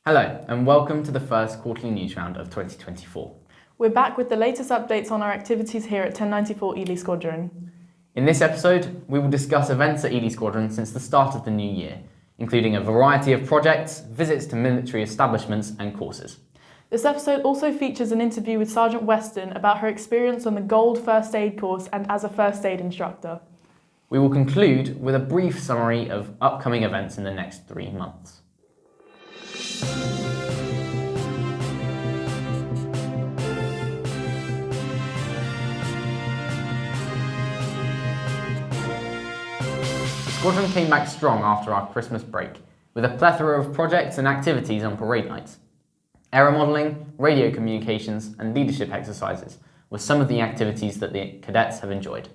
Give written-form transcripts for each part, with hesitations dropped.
Hello and welcome to the first quarterly news round of 2024. We're back with the latest updates on our activities here at 1094 Ely Squadron. In this episode, we will discuss events at Ely Squadron since the start of the new year, including a variety of projects, visits to military establishments and courses. This episode also features an interview with Sergeant Weston about her experience on the Gold First Aid course and as a first aid instructor. We will conclude with a brief summary of upcoming events in the next 3 months. The squadron came back strong after our Christmas break, with a plethora of projects and activities on parade nights. Aero modelling, radio communications and leadership exercises were some of the activities that the cadets have enjoyed.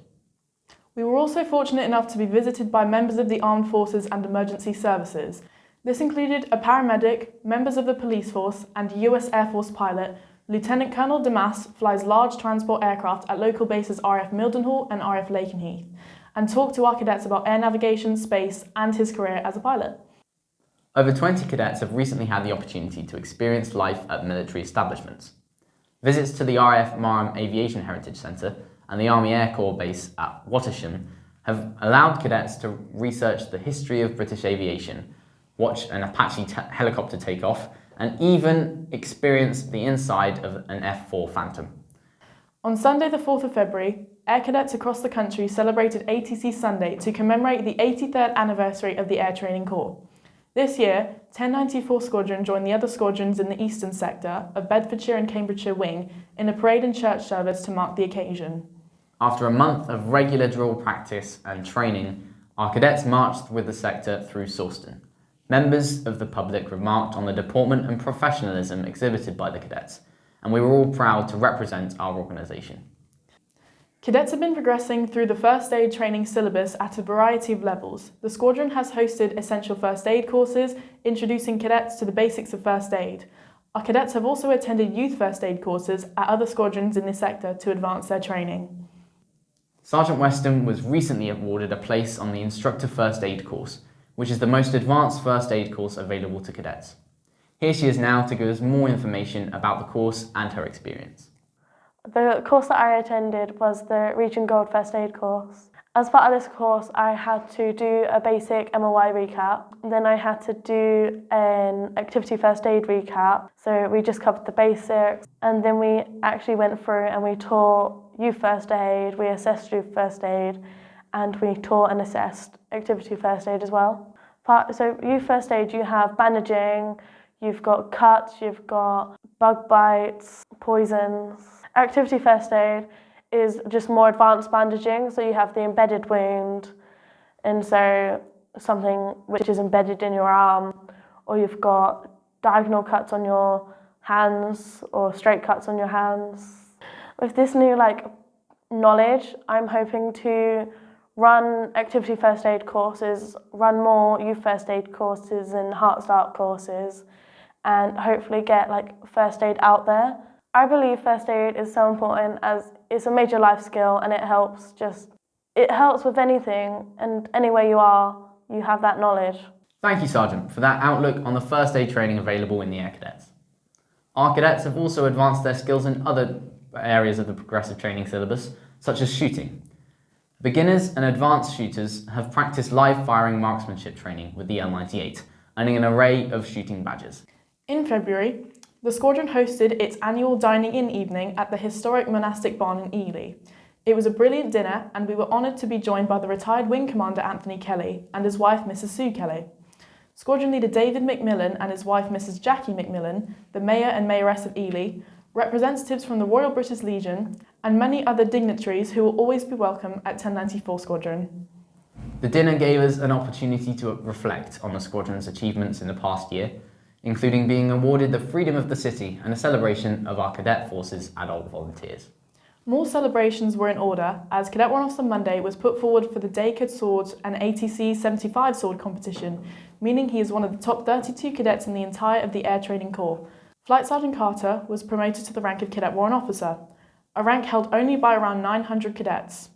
We were also fortunate enough to be visited by members of the Armed Forces and Emergency Services. This included a paramedic, members of the police force and a US Air Force pilot. Lieutenant Colonel Damas flies large transport aircraft at local bases RF Mildenhall and RF Lakenheath, and talked to our cadets about air navigation, space and his career as a pilot. Over 20 cadets have recently had the opportunity to experience life at military establishments. Visits to the RAF Marham Aviation Heritage Centre and the Army Air Corps base at Wattisham have allowed cadets to research the history of British aviation, watch an Apache helicopter take off, and even experience the inside of an F-4 Phantom. On Sunday the 4th of February, Air Cadets across the country celebrated ATC Sunday to commemorate the 83rd anniversary of the Air Training Corps. This year, 1094 Squadron joined the other squadrons in the eastern sector of Bedfordshire and Cambridgeshire Wing in a parade and church service to mark the occasion. After a month of regular drill practice and training, our cadets marched with the sector through Sawston. Members of the public remarked on the deportment and professionalism exhibited by the cadets, and we were all proud to represent our organisation. Cadets have been progressing through the first aid training syllabus at a variety of levels. The squadron has hosted essential first aid courses, introducing cadets to the basics of first aid. Our cadets have also attended youth first aid courses at other squadrons in this sector to advance their training. Sergeant Weston was recently awarded a place on the Instructor First Aid course, which is the most advanced first aid course available to cadets. Here she is now to give us more information about the course and her experience. The course that I attended was the Region Gold First Aid course. As part of this course, I had to do a basic MOI recap. Then I had to do an activity first aid recap. So we just covered the basics. And then we actually went through and we taught youth first aid, we assessed youth first aid, and we taught and assessed activity first aid as well. So youth first aid, you have bandaging, you've got cuts, you've got bug bites, poisons. Activity first aid is just more advanced bandaging, so you have the embedded wound, and so something which is embedded in your arm, or you've got diagonal cuts on your hands or straight cuts on your hands. With this new knowledge, I'm hoping to run activity first aid courses, run more youth first aid courses and heart start courses, and hopefully get first aid out there. I believe first aid is so important as it's a major life skill, and it helps with anything, and anywhere you are, you have that knowledge. Thank you, Sergeant, for that outlook on the first aid training available in the Air Cadets. Our cadets have also advanced their skills in other areas of the progressive training syllabus, such as shooting. Beginners and advanced shooters have practiced live firing marksmanship training with the L98, earning an array of shooting badges. In February, the squadron hosted its annual dining-in evening at the historic monastic barn in Ely. It was a brilliant dinner, and we were honoured to be joined by the retired Wing Commander Anthony Kelly and his wife Mrs. Sue Kelly. Squadron leader David McMillan and his wife Mrs. Jackie McMillan, the Mayor and Mayoress of Ely, representatives from the Royal British Legion, and many other dignitaries who will always be welcome at 1094 Squadron. The dinner gave us an opportunity to reflect on the squadron's achievements in the past year, including being awarded the Freedom of the City and a celebration of our Cadet Force's adult volunteers. More celebrations were in order, as Cadet Warrant Officer Monday was put forward for the Dacre Sword and ATC 75 Sword competition, meaning he is one of the top 32 cadets in the entire of the Air Training Corps. Flight Sergeant Carter was promoted to the rank of Cadet Warrant Officer, a rank held only by around 900 cadets.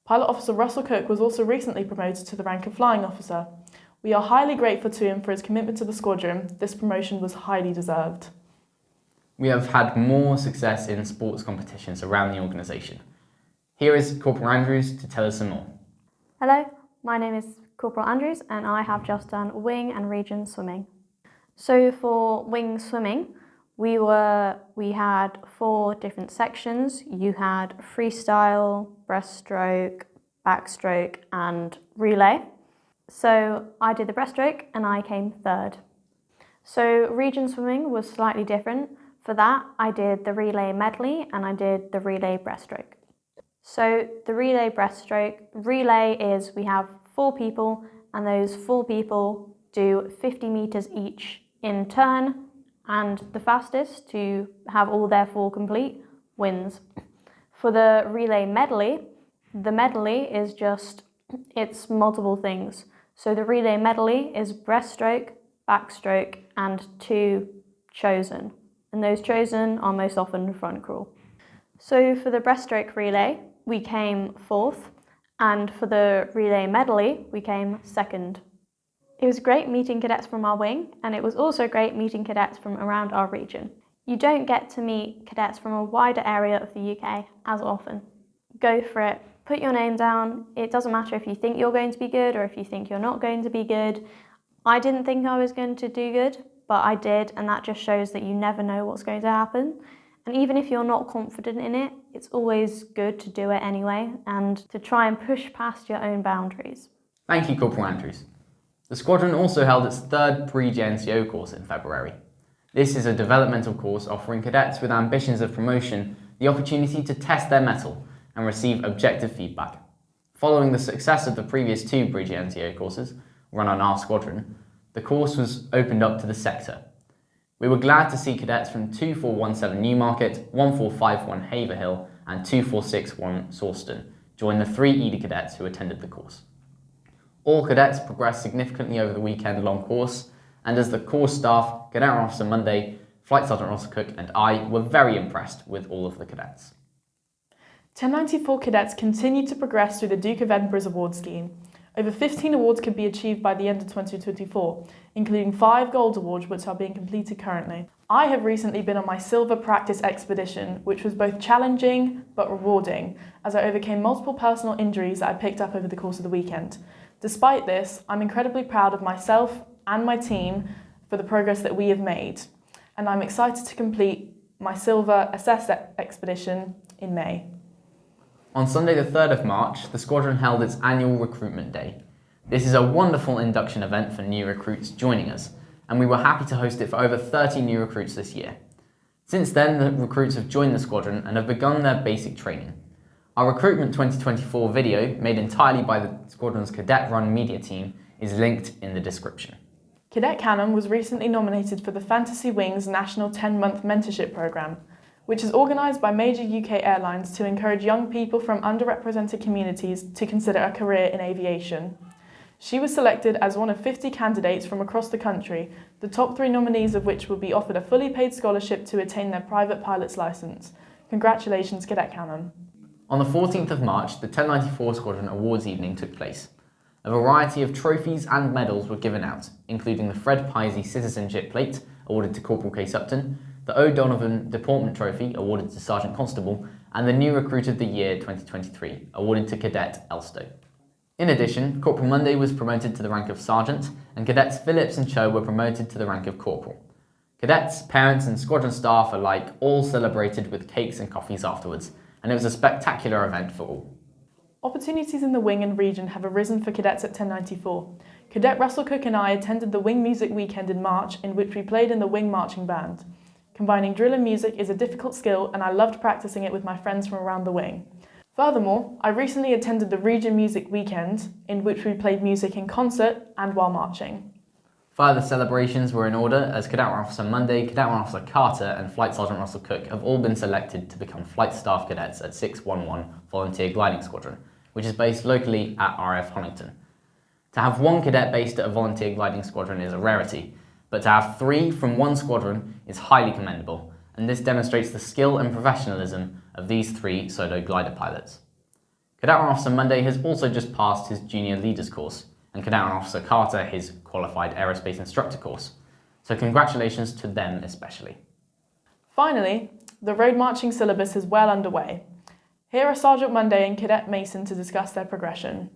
Pilot Officer Russell Cook was also recently promoted to the rank of Flying Officer. We are highly grateful to him for his commitment to the squadron. This promotion was highly deserved. We have had more success in sports competitions around the organisation. Here is Corporal Andrews to tell us some more. Hello, my name is Corporal Andrews and I have just done wing and region swimming. So for wing swimming, we had 4 different sections. You had freestyle, breaststroke, backstroke and relay. So I did the breaststroke and I came 3rd. So region swimming was slightly different. For that, I did the relay medley and I did the relay breaststroke. So the relay breaststroke, relay is we have 4 people and those 4 people do 50 metres each in turn, and the fastest to have all their 4 complete wins. For the relay medley, the medley is it's multiple things. So the relay medley is breaststroke, backstroke and 2 chosen. And those chosen are most often front crawl. So for the breaststroke relay, we came 4th, and for the relay medley, we came 2nd. It was great meeting cadets from our wing, and it was also great meeting cadets from around our region. You don't get to meet cadets from a wider area of the UK as often. Go for it, put your name down. It doesn't matter if you think you're going to be good or if you think you're not going to be good. I didn't think I was going to do good, but I did, and that just shows that you never know what's going to happen. And even if you're not confident in it, it's always good to do it anyway and to try and push past your own boundaries. Thank you, Corporal Andrews. The squadron also held its 3rd pre-JNCO course in February. This is a developmental course offering cadets with ambitions of promotion the opportunity to test their mettle and receive objective feedback. Following the success of the previous 2 pre-JNCO courses run on our squadron, the course was opened up to the sector. We were glad to see cadets from 2417 Newmarket, 1451 Haverhill and 2461 Sawston join the 3 EDA cadets who attended the course. All cadets progressed significantly over the weekend-long course, and as the course staff, Cadet Officer Monday, Flight Sergeant Russell Cook and I were very impressed with all of the cadets. 1094 cadets continue to progress through the Duke of Edinburgh's award scheme. Over 15 awards could be achieved by the end of 2024, including 5 gold awards which are being completed currently. I have recently been on my silver practice expedition, which was both challenging but rewarding, as I overcame multiple personal injuries that I picked up over the course of the weekend. Despite this, I'm incredibly proud of myself and my team for the progress that we have made, and I'm excited to complete my silver assess expedition in May. On Sunday the 3rd of March, the squadron held its annual recruitment day. This is a wonderful induction event for new recruits joining us, and we were happy to host it for over 30 new recruits this year. Since then, the recruits have joined the squadron and have begun their basic training. Our Recruitment 2024 video, made entirely by the squadron's cadet-run media team, is linked in the description. Cadet Cannon was recently nominated for the Fantasy Wings National 10-month Mentorship Programme, which is organised by major UK airlines to encourage young people from underrepresented communities to consider a career in aviation. She was selected as one of 50 candidates from across the country, the top 3 nominees of which will be offered a fully paid scholarship to attain their private pilot's licence. Congratulations, Cadet Cannon. On the 14th of March, the 1094 Squadron Awards evening took place. A variety of trophies and medals were given out, including the Fred Pisey Citizenship Plate, awarded to Corporal K. Upton, the O'Donovan Deportment Trophy, awarded to Sergeant Constable, and the New Recruit of the Year 2023, awarded to Cadet Elstow. In addition, Corporal Monday was promoted to the rank of Sergeant, and Cadets Phillips and Cho were promoted to the rank of Corporal. Cadets, parents and squadron staff alike all celebrated with cakes and coffees afterwards, and it was a spectacular event for all. Opportunities in the wing and region have arisen for cadets at 1094. Cadet Russell Cook and I attended the Wing Music Weekend in March, in which we played in the Wing Marching Band. Combining drill and music is a difficult skill, and I loved practicing it with my friends from around the wing. Furthermore, I recently attended the Region Music Weekend, in which we played music in concert and while marching. Further celebrations were in order as Cadet Officer Monday, Cadet Officer Carter and Flight Sergeant Russell Cook have all been selected to become flight staff cadets at 611 Volunteer Gliding Squadron, which is based locally at RAF Honington. To have one cadet based at a volunteer gliding squadron is a rarity, but to have 3 from one squadron is highly commendable, and this demonstrates the skill and professionalism of these 3 solo glider pilots. Cadet Officer Monday has also just passed his Junior Leaders course, and Cadet Officer Carter his Qualified Aerospace Instructor course. So congratulations to them especially. Finally, the road marching syllabus is well underway. Here are Sergeant Monday and Cadet Mason to discuss their progression.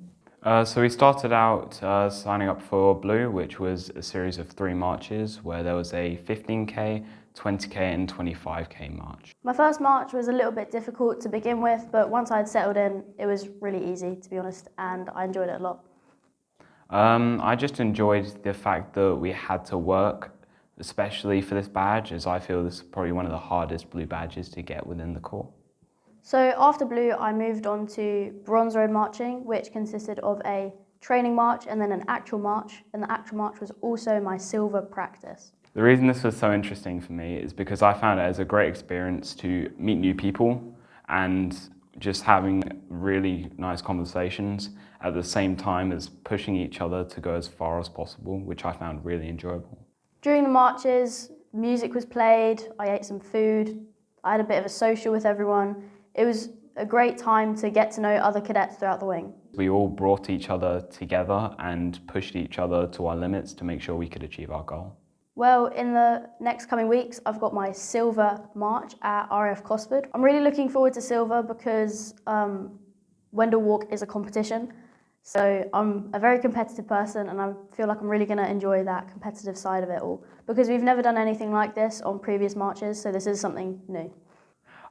So we started out signing up for Blue, which was a series of 3 marches where there was a 15k, 20k and 25k march. My first march was a little bit difficult to begin with, but once I'd settled in, it was really easy, to be honest, and I enjoyed it a lot. I just enjoyed the fact that we had to work, especially for this badge, as I feel this is probably one of the hardest Blue badges to get within the Corps. So after Blue, I moved on to Bronze Road Marching, which consisted of a training march and then an actual march, and the actual march was also my silver practice. The reason this was so interesting for me is because I found it as a great experience to meet new people and just having really nice conversations at the same time as pushing each other to go as far as possible, which I found really enjoyable. During the marches, music was played, I ate some food, I had a bit of a social with everyone. It was a great time to get to know other cadets throughout the wing. We all brought each other together and pushed each other to our limits to make sure we could achieve our goal. Well, in the next coming weeks, I've got my Silver March at RAF Cosford. I'm really looking forward to Silver because Wendell Walk is a competition. So I'm a very competitive person and I feel like I'm really going to enjoy that competitive side of it all because we've never done anything like this on previous marches, so this is something new.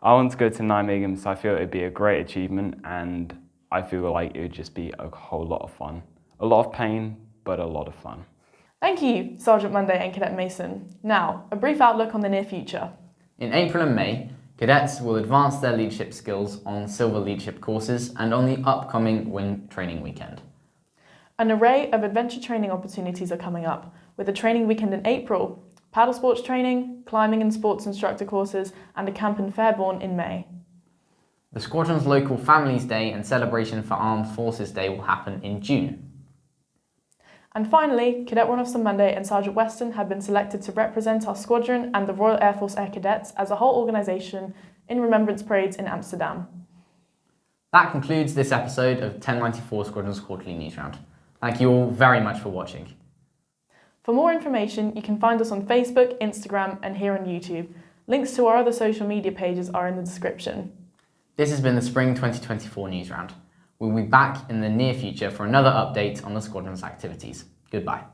I want to go to Nijmegen, so I feel it would be a great achievement and I feel like it would just be a whole lot of fun. A lot of pain, but a lot of fun. Thank you, Sergeant Monday and Cadet Mason. Now, a brief outlook on the near future. In April and May, cadets will advance their leadership skills on Silver leadership courses and on the upcoming Wing Training Weekend. An array of adventure training opportunities are coming up, with a training weekend in April, paddle sports training, climbing and sports instructor courses, and a camp in Fairbourne in May. The squadron's local Families Day and celebration for Armed Forces Day will happen in June. And finally, Cadet One Officer Monday and Sergeant Weston have been selected to represent our squadron and the Royal Air Force Air Cadets as a whole organisation in remembrance parades in Amsterdam. That concludes this episode of 1094 Squadron's Quarterly News Round. Thank you all very much for watching. For more information, you can find us on Facebook, Instagram, and here on YouTube. Links to our other social media pages are in the description. This has been the Spring 2024 News Round. We'll be back in the near future for another update on the squadron's activities. Goodbye.